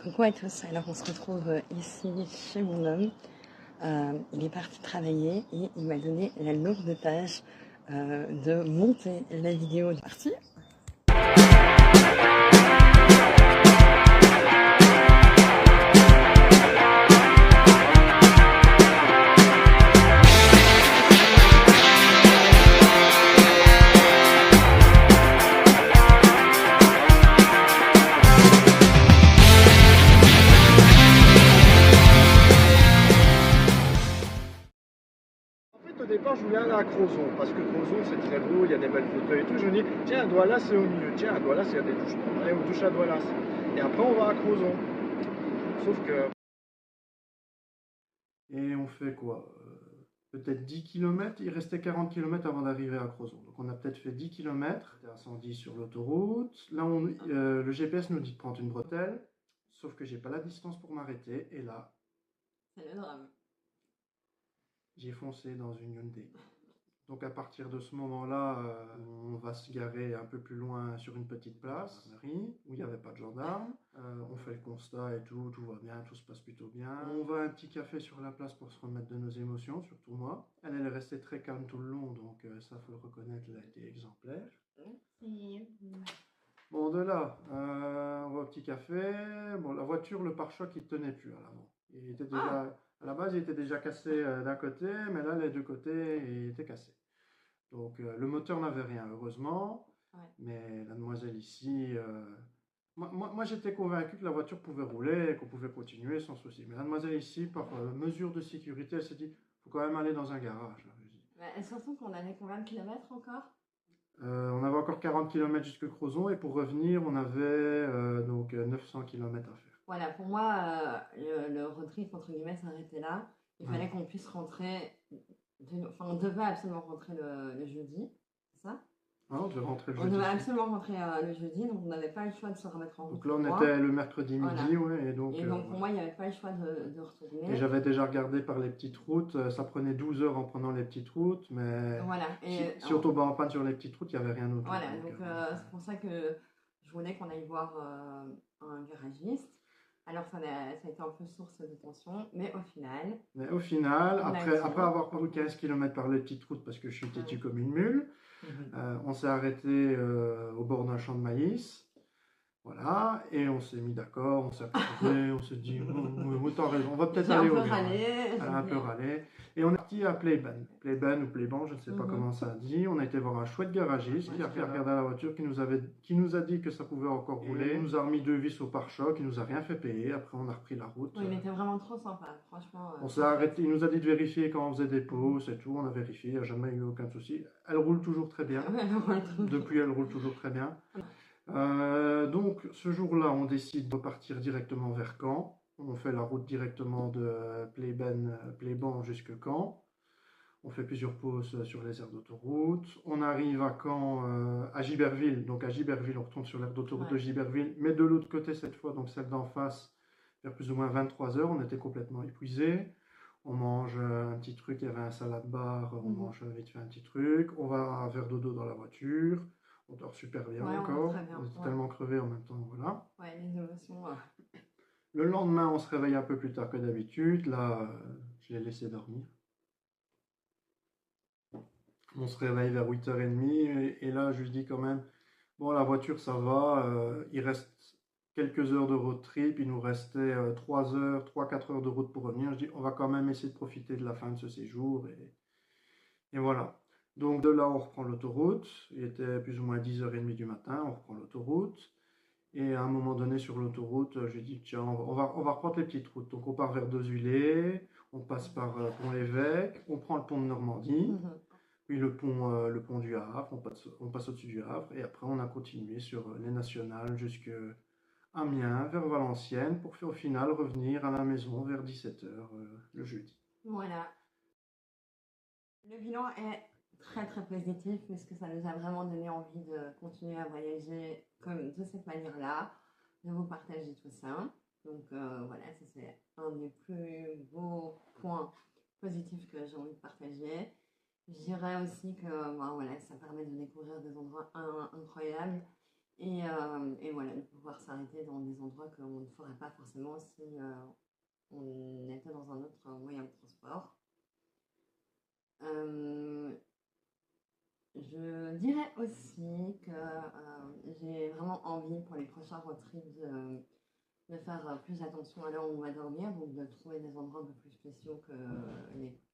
Coucou à tous, alors on se retrouve ici chez mon homme. Il est parti travailler et il m'a donné la lourde tâche de monter la vidéo de partie. Au départ, je voulais aller à Crozon, parce que Crozon c'est très beau, il y a des belles photos et tout. Je me dis, tiens, Douala c'est au milieu, tiens, à Douala il y a des douches. On va aller aux douches à Douala. Et après, on va à Crozon. Sauf que. Et on fait quoi peut-être 10 km, il restait 40 km avant d'arriver à Crozon. Donc on a peut-être fait 10 km, c'était à 110 sur l'autoroute. Là, le GPS nous dit de prendre une bretelle, sauf que j'ai pas la distance pour m'arrêter. Et là, c'est le drame. J'ai foncé dans une Hyundai. Donc à partir de ce moment-là, on va se garer un peu plus loin sur une petite place, où il n'y avait pas de gendarme. On fait le constat et tout va bien, tout se passe plutôt bien. On va à un petit café sur la place pour se remettre de nos émotions, surtout moi. Elle est restée très calme tout le long, donc ça faut le reconnaître, elle a été exemplaire. Merci. Bon, de là, on va au petit café. Bon, la voiture, le pare-choc, il ne tenait plus à l'avant. Il était déjà, à la base, il était déjà cassé d'un côté, mais là, les deux côtés, il était cassé. Donc, le moteur n'avait rien, heureusement. Ouais. Mais la demoiselle ici, moi j'étais convaincu que la voiture pouvait rouler et qu'on pouvait continuer sans souci. Mais la demoiselle ici, par mesure de sécurité, elle s'est dit, il faut quand même aller dans un garage. Et surtout qu'on avait combien de kilomètres encore? On avait encore 40 km jusque Crozon et pour revenir, on avait donc 900 km à faire. Voilà, pour moi, le road trip, entre guillemets, s'arrêtait là. Il fallait qu'on puisse rentrer, enfin, on devait absolument rentrer le jeudi, c'est ça? Ah, on devait rentrer le On jeudi. devait absolument rentrer le jeudi, donc on n'avait pas le choix de se remettre en route. Donc là, on était le mercredi midi, voilà. ouais, et donc pour moi, il n'y avait pas le choix de retourner. Et j'avais déjà regardé par les petites routes, ça prenait 12 heures en prenant les petites routes, mais voilà. si on tombait en panne sur les petites routes, il n'y avait rien autour. Voilà, donc c'est pour ça que je voulais qu'on aille voir un garagiste. Alors ça a été un peu source de tension, mais au final, après avoir parcouru 15 km par les petites routes, parce que je suis têtu comme une mule, on s'est arrêté au bord d'un champ de maïs. Voilà, et on s'est mis d'accord, on s'est retrouvé, on s'est dit, t'as raison, on va peut-être aller au garage. Elle a un peu râlé. Et on est parti à Playben ou Playban, je ne sais pas comment ça dit. On a été voir un chouette garagiste qui a regardé la voiture, qui nous a dit que ça pouvait encore rouler. Il nous a remis 2 vis au pare-choc, il nous a rien fait payer. Après, on a repris la route. Oui, il était vraiment trop sympa, franchement. On s'est arrêté, il nous a dit de vérifier quand on faisait des pauses et tout. On a vérifié, il n'y a jamais eu aucun souci. Elle roule toujours très bien. Depuis, elle roule toujours très bien. Donc ce jour-là, on décide de partir directement vers Caen. On fait la route directement de Playban jusque Caen. On fait plusieurs pauses sur les aires d'autoroute. On arrive à Caen, à Giberville. Donc à Giberville, on retourne sur l'aire d'autoroute de Giberville, mais de l'autre côté cette fois, donc celle d'en face, vers plus ou moins 23 heures. On était complètement épuisés. On mange un petit truc, il y avait un salade bar, on mange vite fait un petit truc. On va vers dodo dans la voiture. On dort super bien encore. On était tellement crevés en même temps, voilà. Ouais, les émotions. Le lendemain, on se réveille un peu plus tard que d'habitude. Là, je l'ai laissé dormir. On se réveille vers 8h30 et là, je lui dis quand même, bon, la voiture, ça va. Il reste quelques heures de road trip. Il nous restait 3-4 heures de route pour revenir. Je dis, on va quand même essayer de profiter de la fin de ce séjour. Et voilà. Donc de là, on reprend l'autoroute. Il était plus ou moins 10h30 du matin. On reprend l'autoroute. Et à un moment donné, sur l'autoroute, j'ai dit, tiens, on va reprendre les petites routes. Donc on part vers Dozulé, on passe par Pont-l'Évêque, on prend le pont de Normandie, puis le pont du Havre, on passe au-dessus du Havre. Et après, on a continué sur les nationales jusqu'à Amiens, vers Valenciennes, pour au final revenir à la maison vers 17h le jeudi. Voilà. Le bilan est très très positif puisque ça nous a vraiment donné envie de continuer à voyager comme de cette manière-là, de vous partager tout ça. Donc voilà, ça c'est un des plus beaux points positifs que j'ai envie de partager. Je dirais aussi que voilà, ça permet de découvrir des endroits incroyables Et voilà, de pouvoir s'arrêter dans des endroits qu'on ne ferait pas forcément si on était dans un autre moyen de transport. Je dirais aussi que j'ai vraiment envie pour les prochains road trips de faire plus attention à là où on va dormir, donc de trouver des endroits un peu plus spéciaux que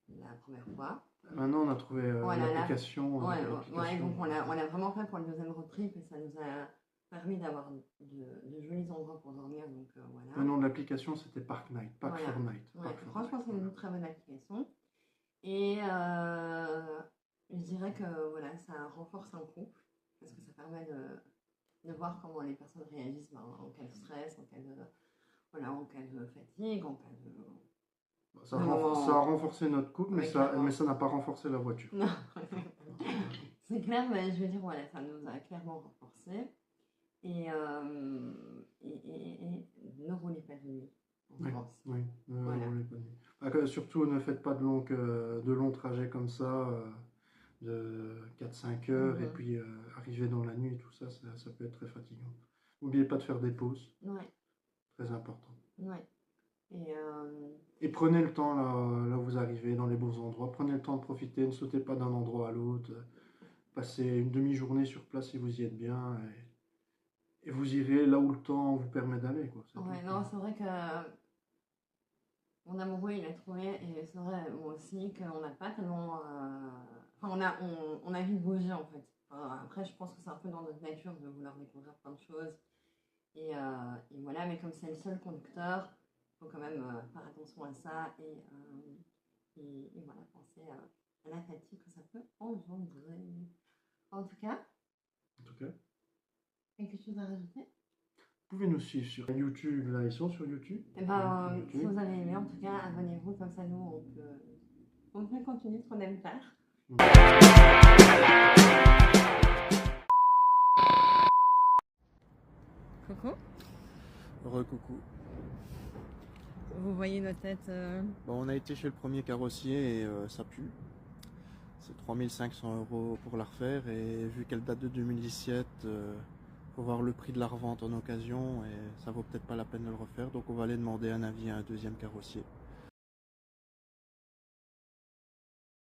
la première fois. Maintenant, on a trouvé Voilà, l'application. ouais, donc on l'a vraiment fait pour le deuxième road trip et ça nous a permis d'avoir de jolis endroits pour dormir. Donc voilà. Le nom de l'application, c'était Park Night, Park for Night. Ouais, franchement, c'est une très bonne application. Et je dirais que voilà, ça renforce un couple parce que ça permet de voir comment les personnes réagissent en cas de stress, en cas de fatigue, en cas de... Ça a renforcé notre couple, mais ça n'a pas renforcé la voiture. Non, c'est clair, mais je veux dire, voilà, ça nous a clairement renforcé. Et ne roulez pas de nuit en France. Oui, ne roulez pas de nuit. Surtout, ne faites pas de longs trajets comme ça, de 4-5 heures, et puis arriver dans la nuit et tout ça, ça peut être très fatigant. N'oubliez pas de faire des pauses. Ouais. Très important. Ouais. Et prenez le temps là où vous arrivez, dans les beaux endroits. Prenez le temps de profiter, ne sautez pas d'un endroit à l'autre. Passez une demi-journée sur place si vous y êtes bien. Et vous irez là où le temps vous permet d'aller. Ouais, non, c'est vrai que mon amoureux, il a trouvé, et c'est vrai, moi aussi, qu'on n'a pas tellement... Enfin, on a vite bougé, en fait. Après, je pense que c'est un peu dans notre nature de vouloir découvrir plein de choses. Et voilà, mais comme c'est le seul conducteur, il faut quand même faire attention à ça et voilà, penser à la fatigue que ça peut engendrer. En tout cas, quelque chose à rajouter? Vous pouvez nous suivre sur YouTube, là ils sont sur YouTube. Et si vous avez aimé, en tout cas, abonnez-vous, comme ça nous on peut continuer ce qu'on aime faire. Coucou. Re-coucou. Vous voyez nos têtes Bon, on a été chez le premier carrossier et ça pue. C'est 3500 € pour la refaire et vu qu'elle date de 2017, faut voir le prix de la revente en occasion et ça vaut peut-être pas la peine de le refaire. Donc on va aller demander un avis à un deuxième carrossier.